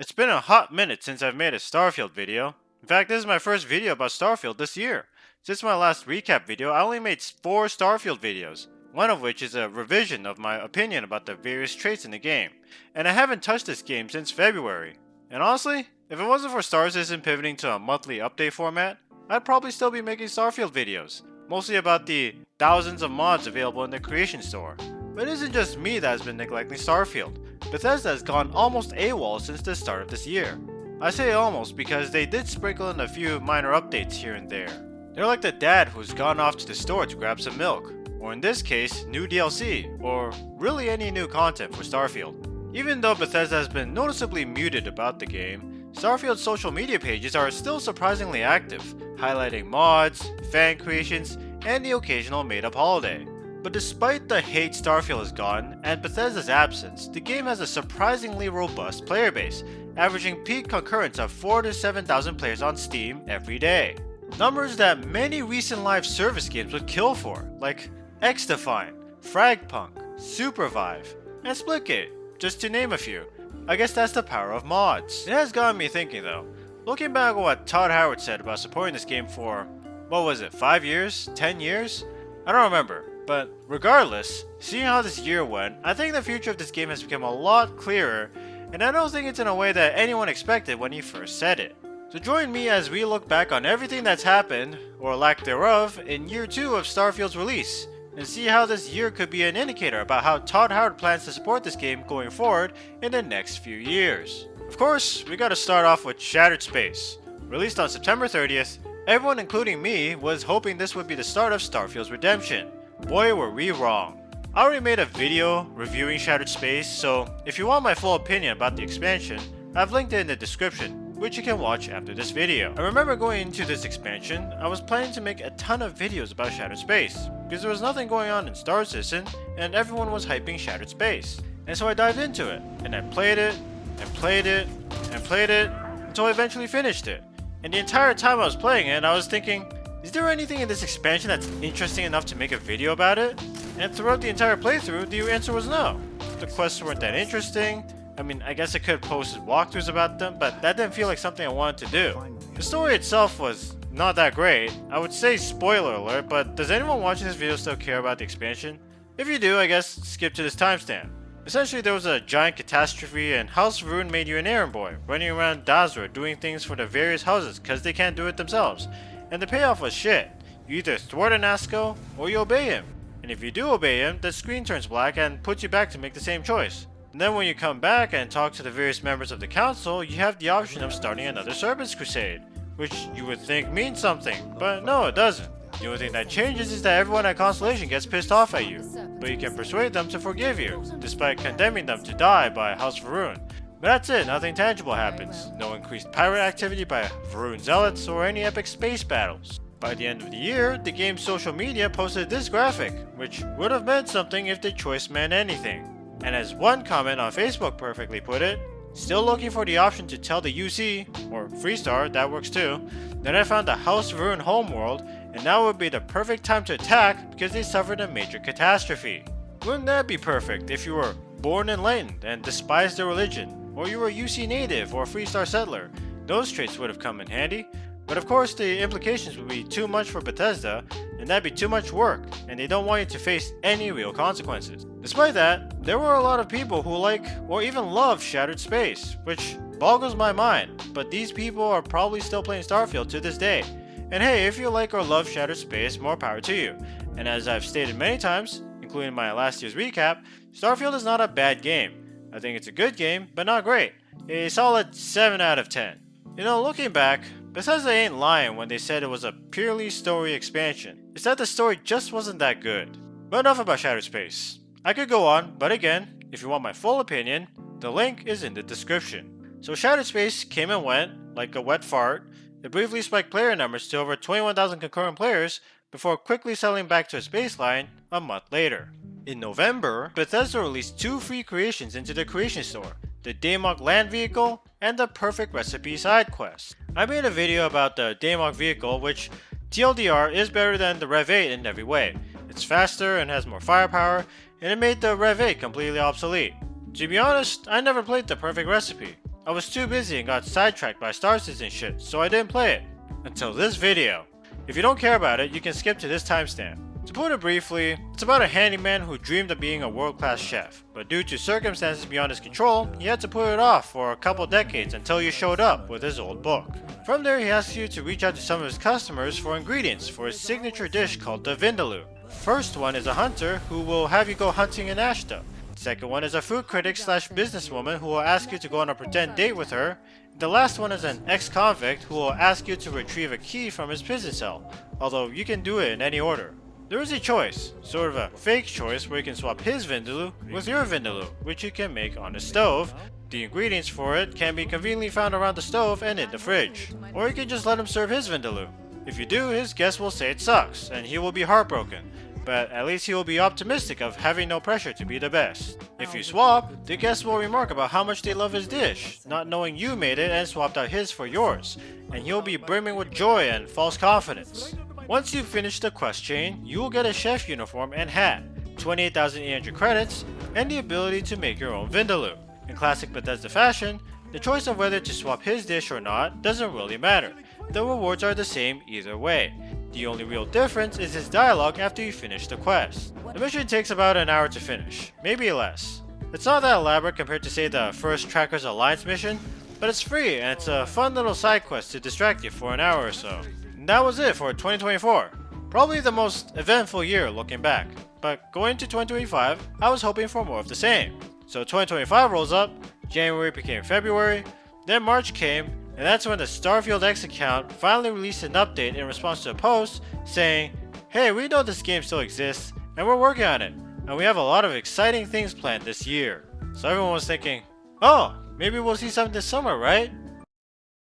It's been a hot minute since I've made a Starfield video. In fact, this is my first video about Starfield this year. Since my last recap video, I only made 4 Starfield videos, one of which is a revision of my opinion about the various traits in the game, and I haven't touched this game since February. And honestly, if it wasn't for Star Citizen pivoting to a monthly update format, I'd probably still be making Starfield videos, mostly about the thousands of mods available in the Creation Store. But it isn't just me that has been neglecting Starfield. Bethesda has gone almost AWOL since the start of this year. I say almost because they did sprinkle in a few minor updates here and there. They're like the dad who's gone off to the store to grab some milk, or in this case, new DLC, or really any new content for Starfield. Even though Bethesda has been noticeably muted about the game, Starfield's social media pages are still surprisingly active, highlighting mods, fan creations, and the occasional made-up holiday. But despite the hate Starfield has gotten and Bethesda's absence, the game has a surprisingly robust player base, averaging peak concurrence of 4,000 to 7,000 players on Steam every day. Numbers that many recent live service games would kill for, like XDefiant, Fragpunk, Supervive, and Splitgate, just to name a few. I guess that's the power of mods. It has gotten me thinking though. Looking back at what Todd Howard said about supporting this game for, what was it, 5 years? 10 years? I don't remember. But regardless, seeing how this year went, I think the future of this game has become a lot clearer, and I don't think it's in a way that anyone expected when he first said it. So join me as we look back on everything that's happened, or lack thereof, in year 2 of Starfield's release, and see how this year could be an indicator about how Todd Howard plans to support this game going forward in the next few years. Of course, we gotta start off with Shattered Space. Released on September 30th, everyone including me was hoping this would be the start of Starfield's redemption. Boy, were we wrong. I already made a video reviewing Shattered Space, so if you want my full opinion about the expansion, I've linked it in the description, which you can watch after this video. I remember going into this expansion, I was planning to make a ton of videos about Shattered Space, because there was nothing going on in Star Citizen, and everyone was hyping Shattered Space. And so I dived into it, and I played it, and played it, and played it, until I eventually finished it. And the entire time I was playing it, I was thinking, is there anything in this expansion that's interesting enough to make a video about it? And throughout the entire playthrough, the answer was no. The quests weren't that interesting. I mean, I guess I could have posted walkthroughs about them, but that didn't feel like something I wanted to do. The story itself was not that great. I would say spoiler alert, but does anyone watching this video still care about the expansion? If you do, I guess skip to this timestamp. Essentially, there was a giant catastrophe and House Ruin made you an errand boy, running around Dazra doing things for the various houses because they can't do it themselves. And the payoff was shit. You either thwart an Asco, or you obey him. And if you do obey him, the screen turns black and puts you back to make the same choice. And then when you come back and talk to the various members of the council, you have the option of starting another Serpent's Crusade. Which you would think means something, but no, it doesn't. The only thing that changes is that everyone at Constellation gets pissed off at you. But you can persuade them to forgive you, despite condemning them to die by House Varun. But that's it, nothing tangible happens. No increased pirate activity by Varun Zealots or any epic space battles. By the end of the year, the game's social media posted this graphic, which would have meant something if the choice meant anything. And as one comment on Facebook perfectly put it, still looking for the option to tell the UC, or Freestar, that works too, that I found the House Varun homeworld, and now would be the perfect time to attack because they suffered a major catastrophe. Wouldn't that be perfect if you were born enlightened and despised their religion? Or you were a UC native or a Freestar settler? Those traits would have come in handy. But of course the implications would be too much for Bethesda, and that'd be too much work, and they don't want you to face any real consequences. Despite that, there were a lot of people who like or even love Shattered Space, which boggles my mind, but these people are probably still playing Starfield to this day. And hey, if you like or love Shattered Space, more power to you. And as I've stated many times, including my last year's recap, Starfield is not a bad game. I think it's a good game, but not great. A solid 7 out of 10. You know, looking back, Bethesda ain't lying when they said it was a purely story expansion. It's that the story just wasn't that good. But enough about Shattered Space. I could go on, but again, if you want my full opinion, the link is in the description. So Shattered Space came and went, like a wet fart. It briefly spiked player numbers to over 21,000 concurrent players before quickly settling back to its baseline a month later. In November, Bethesda released 2 free creations into the Creation Store, the Daemok land vehicle and the Perfect Recipe side quest. I made a video about the Daemok vehicle, which TLDR is better than the Rev 8 in every way. It's faster and has more firepower, and it made the Rev 8 completely obsolete. To be honest, I never played the Perfect Recipe. I was too busy and got sidetracked by Star Citizen shit, so I didn't play it. Until this video. If you don't care about it, you can skip to this timestamp. To put it briefly, it's about a handyman who dreamed of being a world-class chef, but due to circumstances beyond his control, he had to put it off for a couple decades until you showed up with his old book. From there, he asks you to reach out to some of his customers for ingredients for his signature dish called the Vindaloo. First one is a hunter who will have you go hunting in Ashta. Second one is a food critic slash businesswoman who will ask you to go on a pretend date with her. The last one is an ex-convict who will ask you to retrieve a key from his prison cell, although you can do it in any order. There is a choice, sort of a fake choice where you can swap his Vindaloo with your Vindaloo, which you can make on the stove. The ingredients for it can be conveniently found around the stove and in the fridge. Or you can just let him serve his Vindaloo. If you do, his guest will say it sucks, and he will be heartbroken. But at least he will be optimistic of having no pressure to be the best. If you swap, the guest will remark about how much they love his dish, not knowing you made it and swapped out his for yours, and he'll be brimming with joy and false confidence. Once you finish the quest chain, you will get a chef uniform and hat, 28,800 credits, and the ability to make your own Vindaloo. In classic Bethesda fashion, the choice of whether to swap his dish or not doesn't really matter. The rewards are the same either way. The only real difference is his dialogue after you finish the quest. The mission takes about an hour to finish, maybe less. It's not that elaborate compared to say the first Trackers Alliance mission, but it's free and it's a fun little side quest to distract you for an hour or so. And that was it for 2024. Probably the most eventful year looking back, but going into 2025, I was hoping for more of the same. So 2025 rolls up, January became February, then March came, and that's when the Starfield X account finally released an update in response to a post saying, "Hey, we know this game still exists, and we're working on it, and we have a lot of exciting things planned this year." So everyone was thinking, oh, maybe we'll see something this summer, right?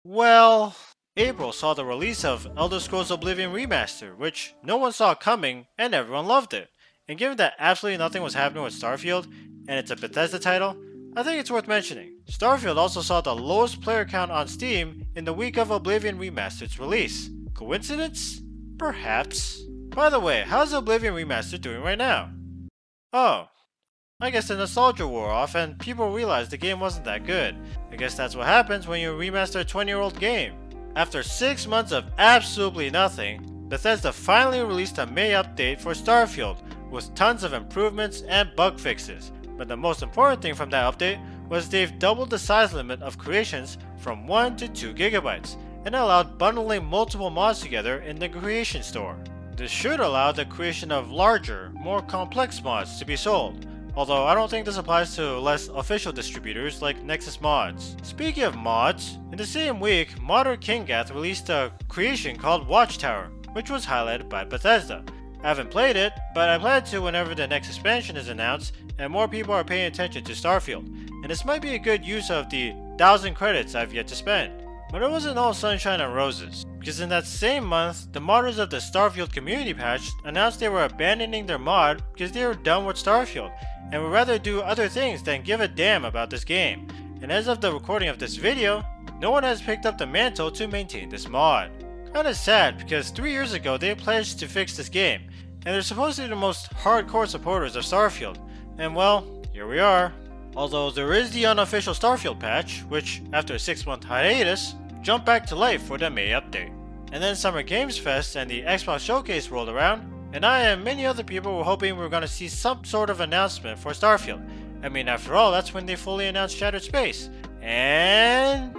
Well, April saw the release of Elder Scrolls Oblivion Remaster, which no one saw coming, and everyone loved it. And given that absolutely nothing was happening with Starfield, and it's a Bethesda title, I think it's worth mentioning. Starfield also saw the lowest player count on Steam in the week of Oblivion Remastered's release. Coincidence? Perhaps. By the way, how's Oblivion Remastered doing right now? Oh, I guess the nostalgia wore off and people realized the game wasn't that good. I guess that's what happens when you remaster a 20-year-old game. After 6 months of absolutely nothing, Bethesda finally released a May update for Starfield with tons of improvements and bug fixes. But the most important thing from that update was they've doubled the size limit of creations from 1 to 2 gigabytes and allowed bundling multiple mods together in the creation store. This should allow the creation of larger, more complex mods to be sold, although I don't think this applies to less official distributors like Nexus Mods. Speaking of mods, in the same week, Modern Kingath released a creation called Watchtower, which was highlighted by Bethesda. I haven't played it, but I plan to whenever the next expansion is announced and more people are paying attention to Starfield, and this might be a good use of the 1,000 credits I've yet to spend. But it wasn't all sunshine and roses, because in that same month, the modders of the Starfield community patch announced they were abandoning their mod because they were done with Starfield and would rather do other things than give a damn about this game. And as of the recording of this video, no one has picked up the mantle to maintain this mod. Kinda sad because 3 years ago they pledged to fix this game, and they're supposed to be the most hardcore supporters of Starfield, and well, here we are. Although there is the unofficial Starfield patch, which, after a 6-month hiatus, jumped back to life for the May update. And then Summer Games Fest and the Xbox Showcase rolled around, and I and many other people were hoping we were going to see some sort of announcement for Starfield. I mean, after all, that's when they fully announced Shattered Space. And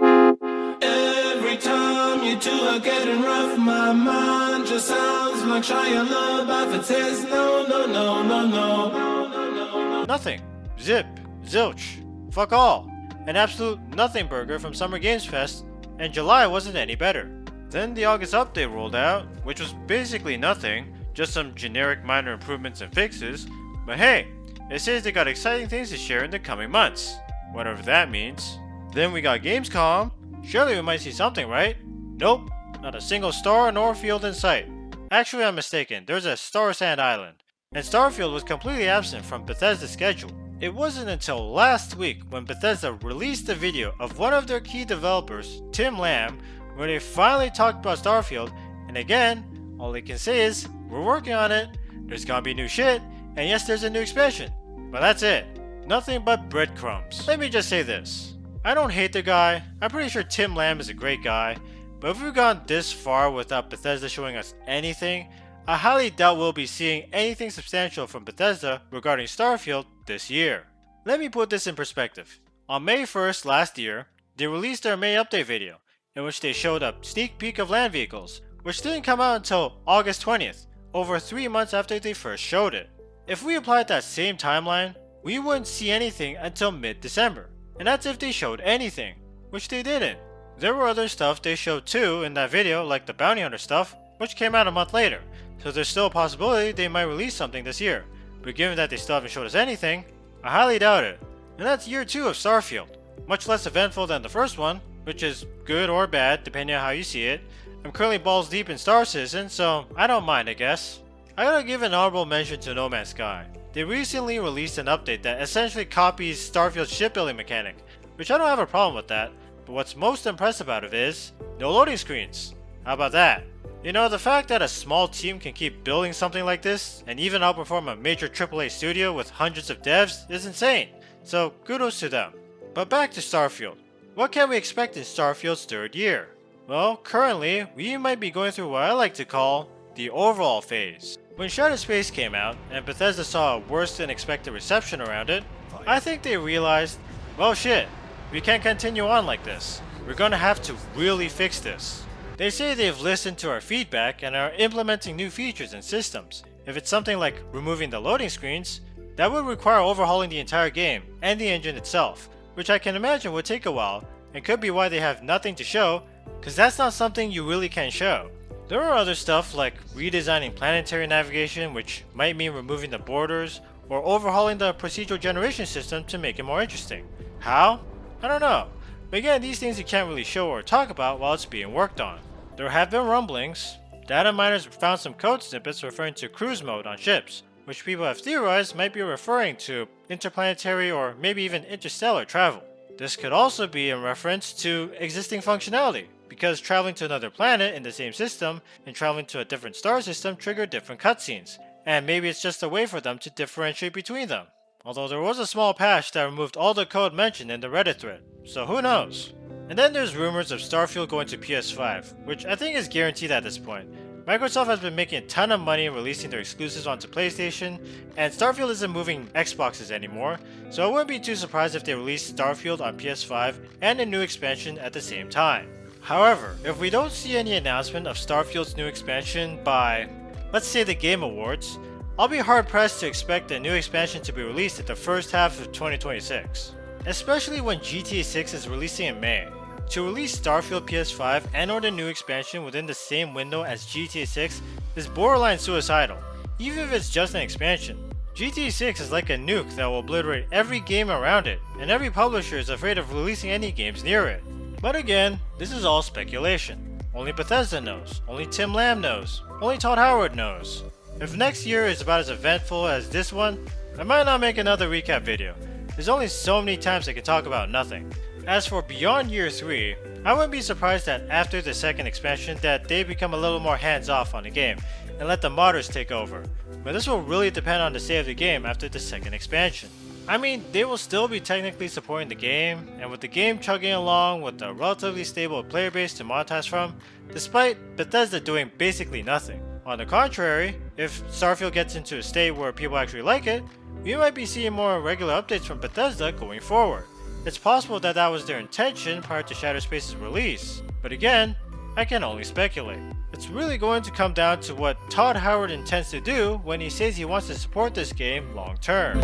every time you two are getting rough, my mind just sounds like Shia LaBeouf. It says no, no, no, no, no, no, no, no. Nothing. Zip. Zilch. Fuck all. An absolute nothing burger from Summer Games Fest, and July wasn't any better. Then the August update rolled out, which was basically nothing, just some generic minor improvements and fixes, but hey, it says they got exciting things to share in the coming months, whatever that means. Then we got Gamescom. Surely we might see something, right? Nope, not a single star nor field in sight. Actually, I'm mistaken, there's a Star Sand Island, and Starfield was completely absent from Bethesda's schedule. It wasn't until last week when Bethesda released a video of one of their key developers, Tim Lamb, where they finally talked about Starfield, and again, all they can say is, we're working on it, there's gonna be new shit, and yes, there's a new expansion. But that's it. Nothing but breadcrumbs. Let me just say this. I don't hate the guy, I'm pretty sure Tim Lamb is a great guy, but if we've gone this far without Bethesda showing us anything, I highly doubt we'll be seeing anything substantial from Bethesda regarding Starfield this year. Let me put this in perspective. On May 1st last year, they released their May update video, in which they showed a sneak peek of land vehicles, which didn't come out until August 20th, over 3 months after they first showed it. If we applied that same timeline, we wouldn't see anything until mid-December, and that's if they showed anything, which they didn't. There were other stuff they showed too in that video, like the bounty hunter stuff, which came out a month later, so there's still a possibility they might release something this year, but given that they still haven't showed us anything, I highly doubt it. And that's year 2 of Starfield, much less eventful than the first one, which is good or bad depending on how you see it. I'm currently balls deep in Star Citizen, so I don't mind I guess. I gotta give an honorable mention to No Man's Sky. They recently released an update that essentially copies Starfield's shipbuilding mechanic, which I don't have a problem with that, but what's most impressive about it is no loading screens. How about that? You know, the fact that a small team can keep building something like this and even outperform a major AAA studio with hundreds of devs is insane, so kudos to them. But back to Starfield. What can we expect in Starfield's 3rd year? Well, currently, we might be going through what I like to call the overhaul phase. When Shattered Space came out, and Bethesda saw a worse than expected reception around it, I think they realized, well shit, we can't continue on like this. We're gonna have to really fix this. They say they've listened to our feedback and are implementing new features and systems. If it's something like removing the loading screens, that would require overhauling the entire game and the engine itself, which I can imagine would take a while and could be why they have nothing to show, cause that's not something you really can show. There are other stuff like redesigning planetary navigation, which might mean removing the borders, or overhauling the procedural generation system to make it more interesting. How? I don't know. But again, these things you can't really show or talk about while it's being worked on. There have been rumblings. Data miners found some code snippets referring to cruise mode on ships, which people have theorized might be referring to interplanetary or maybe even interstellar travel. This could also be in reference to existing functionality, because traveling to another planet in the same system and traveling to a different star system trigger different cutscenes, and maybe it's just a way for them to differentiate between them. Although there was a small patch that removed all the code mentioned in the Reddit thread, so who knows? And then there's rumors of Starfield going to PS5, which I think is guaranteed at this point. Microsoft has been making a ton of money releasing their exclusives onto PlayStation, and Starfield isn't moving Xboxes anymore, so I wouldn't be too surprised if they release Starfield on PS5 and a new expansion at the same time. However, if we don't see any announcement of Starfield's new expansion by, let's say, the Game Awards, I'll be hard pressed to expect a new expansion to be released at the first half of 2026, especially when GTA 6 is releasing in May. To release Starfield PS5 and or the new expansion within the same window as GTA 6 is borderline suicidal, even if it's just an expansion. GTA 6 is like a nuke that will obliterate every game around it, and every publisher is afraid of releasing any games near it. But again, this is all speculation. Only Bethesda knows, only Tim Lamb knows, only Todd Howard knows. If next year is about as eventful as this one, I might not make another recap video. There's only so many times I can talk about nothing. As for beyond year 3, I wouldn't be surprised that after the second expansion that they become a little more hands off on the game and let the modders take over, but this will really depend on the state of the game after the second expansion. I mean, they will still be technically supporting the game, and with the game chugging along with a relatively stable player base to monetize from, despite Bethesda doing basically nothing. On the contrary, if Starfield gets into a state where people actually like it, we might be seeing more regular updates from Bethesda going forward. It's possible that that was their intention prior to Shattered Space's release, but again, I can only speculate. It's really going to come down to what Todd Howard intends to do when he says he wants to support this game long term.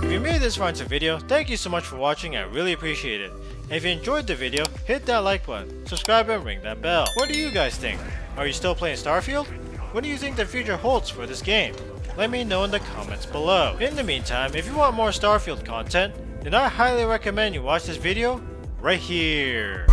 If you made it this far into the video, thank you so much for watching, I really appreciate it. And if you enjoyed the video, hit that like button, subscribe and ring that bell. What do you guys think? Are you still playing Starfield? What do you think the future holds for this game? Let me know in the comments below. In the meantime, if you want more Starfield content, then I highly recommend you watch this video right here.